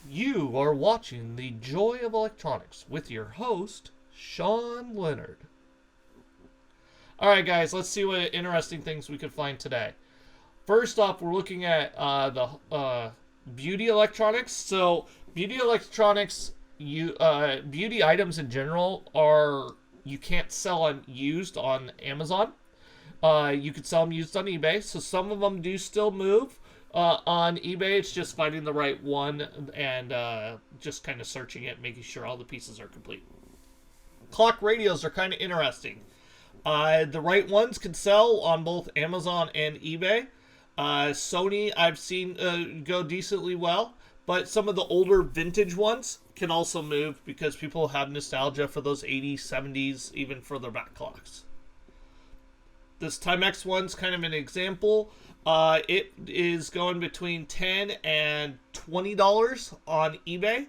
You are watching The Joy of Electronics with your host, Sean Leonard. Alright, guys, let's see what interesting things we could find today. First off, we're looking at the beauty electronics. So, beauty electronics, beauty items in general are you can't sell on used on Amazon. You could sell them used on eBay. So some of them do still move. On eBay, it's just finding the right one and just kind of searching it, making sure all the pieces are complete. Clock radios are kind of interesting. The right ones can sell on both Amazon and eBay. Sony, I've seen go decently well, but some of the older vintage ones can also move because people have nostalgia for those 80s, 70s, even for their back clocks. This Timex one's kind of an example. It is going between $10 and $20 on eBay.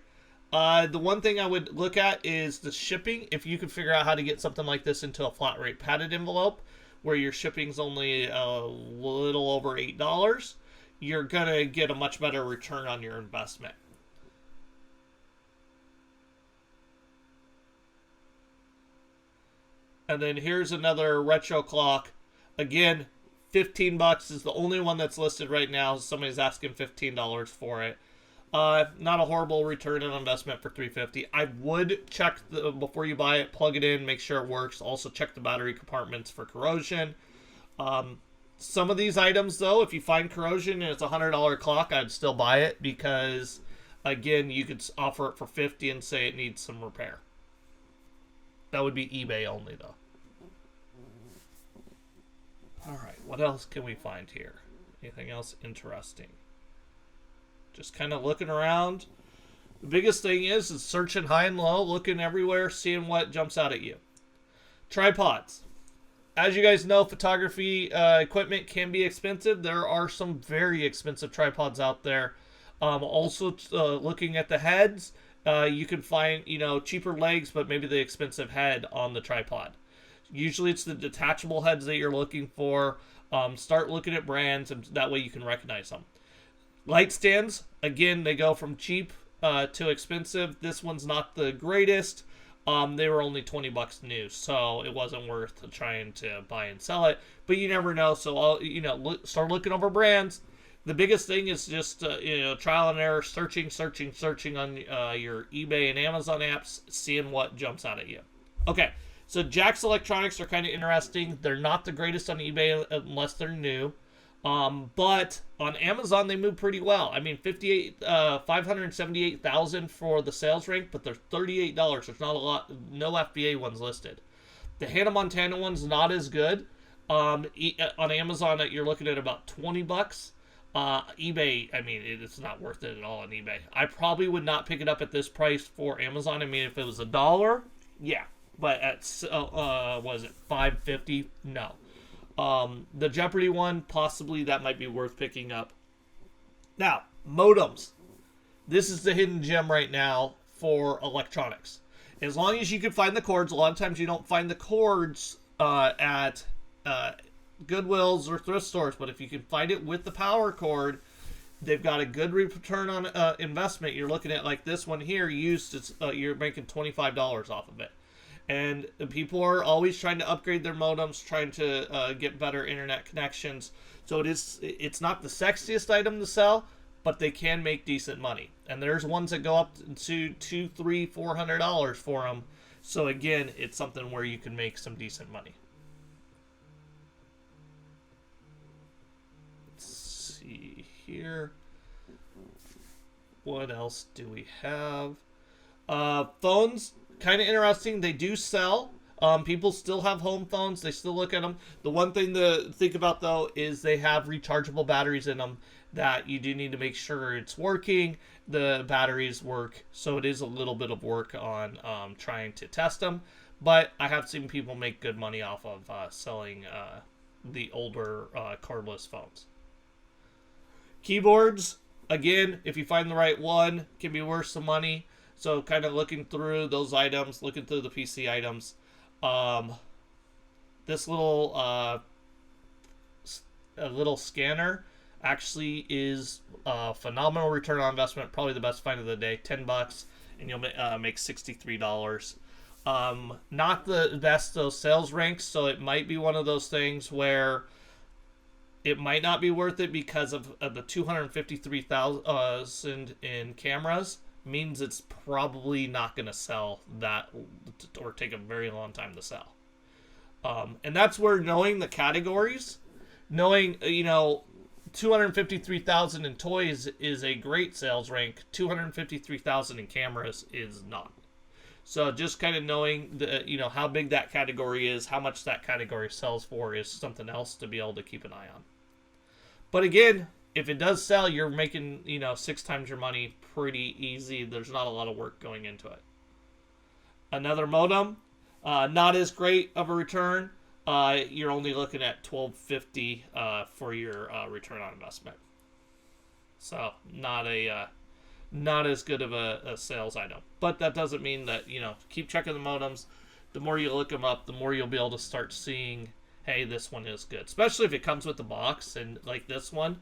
The one thing I would look at is the shipping. If you could figure out how to get something like this into a flat rate padded envelope where your shipping's only a little over $8, you're going to get a much better return on your investment. And then here's another retro clock. Again, $15 is the only one that's listed right now. Somebody's asking $15 for it. Not a horrible return on investment for $350. I would check before you buy it, plug it in, make sure it works. Also check the battery compartments for corrosion. Some of these items, though, if you find corrosion and it's a $100 clock, I'd still buy it because, again, you could offer it for $50 and say it needs some repair. That would be eBay only, though. Alright, what else can we find here? Anything else interesting? Just kind of looking around. The biggest thing is searching high and low, looking everywhere, seeing what jumps out at you. Tripods. As you guys know, photography equipment can be expensive. There are some very expensive tripods out there. Also, looking at the heads, you can find, cheaper legs, but maybe the expensive head on the tripod. Usually it's the detachable heads that you're looking for. Start looking at brands, and that way you can recognize them. Light stands, again, they go from cheap to expensive. This one's not the greatest. They were only $20 new, so it wasn't worth trying to buy and sell it. But you never know, so I'll, start looking over brands. The biggest thing is just trial and error, searching on your eBay and Amazon apps, seeing what jumps out at you. Okay. So Jack's Electronics are kind of interesting. They're not the greatest on eBay unless they're new. But on Amazon, they move pretty well. I mean, $578,000 for the sales rank, but they're $38. There's not a lot, no FBA ones listed. The Hannah Montana one's not as good. On Amazon, you're looking at about $20. eBay, I mean, it's not worth it at all on eBay. I probably would not pick it up at this price for Amazon. I mean, if it was $1, yeah. But at, was it $5.50? No. The Jeopardy one, possibly that might be worth picking up. Now, modems. This is the hidden gem right now for electronics. As long as you can find the cords, a lot of times you don't find the cords at Goodwills or thrift stores, but if you can find it with the power cord, they've got a good return on investment. You're looking at like this one here, used, you're making $25 off of it. And people are always trying to upgrade their modems, trying to get better internet connections. So it's not the sexiest item to sell, but they can make decent money. And there's ones that go up to $200, $300, $400 for them. So again, it's something where you can make some decent money. Let's see here. What else do we have? Phones. Kind of interesting. They do sell. People still have home phones. They still look at them. The one thing to think about, though, is they have rechargeable batteries in them that you do need to make sure it's working. The batteries work. So it is a little bit of work on trying to test them. But I have seen people make good money off of selling the older cordless phones. Keyboards, again, if you find the right one, can be worth some money. So kind of looking through those items, looking through the PC items. This little scanner actually is a phenomenal return on investment. Probably the best find of the day. $10, and you'll make $63. Not the best those sales ranks, so it might be one of those things where it might not be worth it because of the 253,000 in cameras means it's probably not going to sell that or take a very long time to sell. And that's where knowing the categories, knowing 253,000 in toys is a great sales rank. 253,000 in cameras is not. So just kind of knowing how big that category is, how much that category sells for is something else to be able to keep an eye on. But again, if it does sell, you're making 6 times your money pretty easy. There's not a lot of work going into it. Another modem, not as great of a return. You're only looking at $12.50 for your return on investment. So not as good of a sales item. But that doesn't mean that keep checking the modems. The more you look them up, the more you'll be able to start seeing, hey, this one is good. Especially if it comes with the box, and like this one,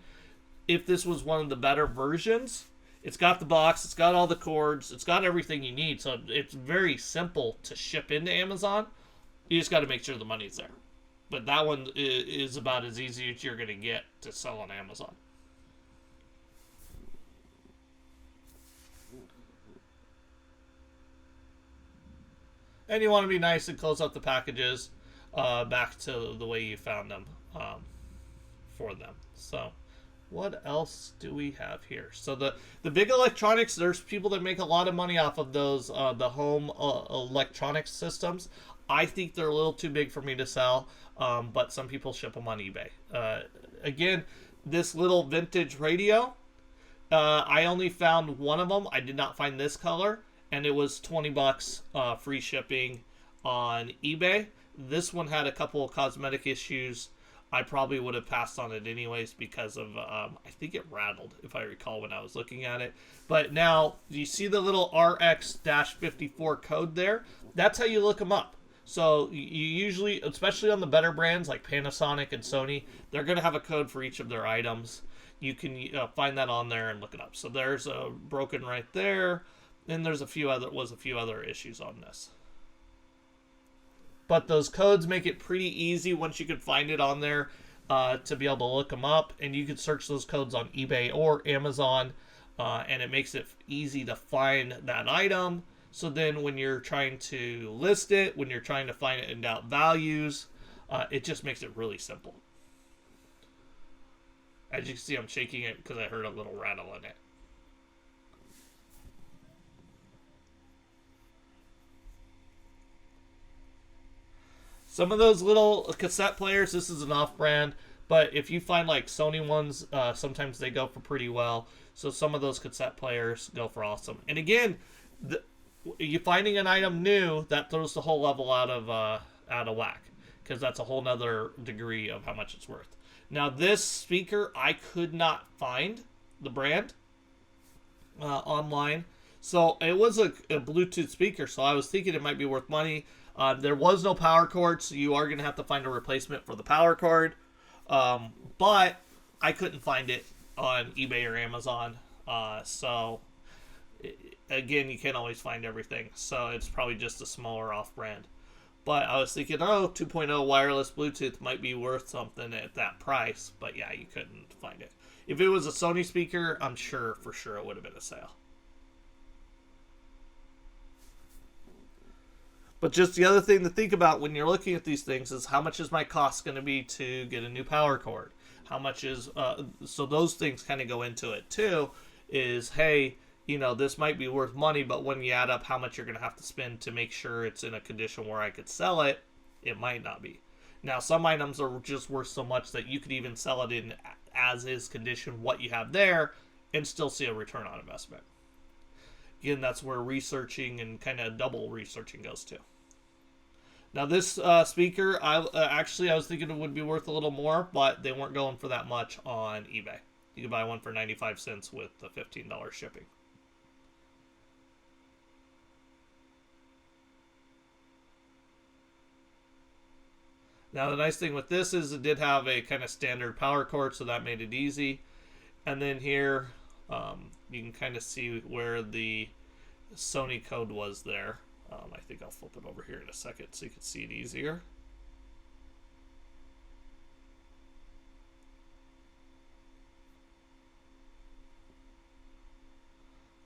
if this was one of the better versions, it's got the box, it's got all the cords, it's got everything you need. So it's very simple to ship into Amazon. You just got to make sure the money's there. But that one is about as easy as you're going to get to sell on Amazon. And you want to be nice and close up the packages back to the way you found them for them. So what else do we have here? So the big electronics, there's people that make a lot of money off of those, the home electronics systems. I think they're a little too big for me to sell, but some people ship them on eBay. Again, this little vintage radio, I only found one of them. I did not find this color, and it was $20 free shipping on eBay. This one had a couple of cosmetic issues. I probably would have passed on it anyways because of, I think it rattled, if I recall when I was looking at it. But now, you see the little RX-54 code there? That's how you look them up. So you usually, especially on the better brands like Panasonic and Sony, they're going to have a code for each of their items. You can find that on there and look it up. So there's a broken right there. Then there's a few other issues on this. But those codes make it pretty easy once you can find it on there to be able to look them up. And you can search those codes on eBay or Amazon. And it makes it easy to find that item. So then when you're trying to list it, when you're trying to find it in out values, it just makes it really simple. As you can see, I'm shaking it because I heard a little rattle in it. Some of those little cassette players, this is an off-brand, but if you find like Sony ones, sometimes they go for pretty well. So some of those cassette players go for awesome. And again, you finding an item new, that throws the whole level out of whack, because that's a whole nother degree of how much it's worth. Now this speaker, I could not find the brand online. So it was a Bluetooth speaker, so I was thinking it might be worth money. There was no power cord, so you are going to have to find a replacement for the power cord. But I couldn't find it on eBay or Amazon. Again, you can't always find everything. So it's probably just a smaller off-brand. But I was thinking, 2.0 wireless Bluetooth might be worth something at that price. But yeah, you couldn't find it. If it was a Sony speaker, I'm sure for sure it would have been a sale. But just the other thing to think about when you're looking at these things is how much is my cost going to be to get a new power cord? How much is, so those things kind of go into it too, is, hey, this might be worth money, but when you add up how much you're going to have to spend to make sure it's in a condition where I could sell it, it might not be. Now, some items are just worth so much that you could even sell it in as-is condition, what you have there, and still see a return on investment. Again, that's where researching and kind of double researching goes to. Now this speaker, I was thinking it would be worth a little more, but they weren't going for that much on eBay. You could buy one for 95 cents with the $15 shipping. Now the nice thing with this is it did have a kind of standard power cord, so that made it easy. And then here, you can kind of see where the Sony code was there. I think I'll flip it over here in a second so you can see it easier.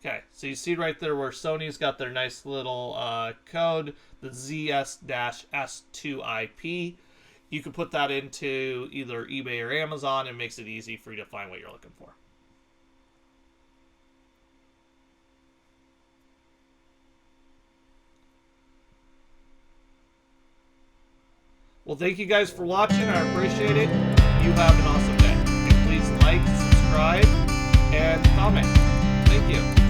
Okay, so you see right there where Sony's got their nice little code, the ZS-S2IP. You can put that into either eBay or Amazon, and it makes it easy for you to find what you're looking for. Well, thank you guys for watching. I appreciate it. You have an awesome day. And please like, subscribe, and comment. Thank you.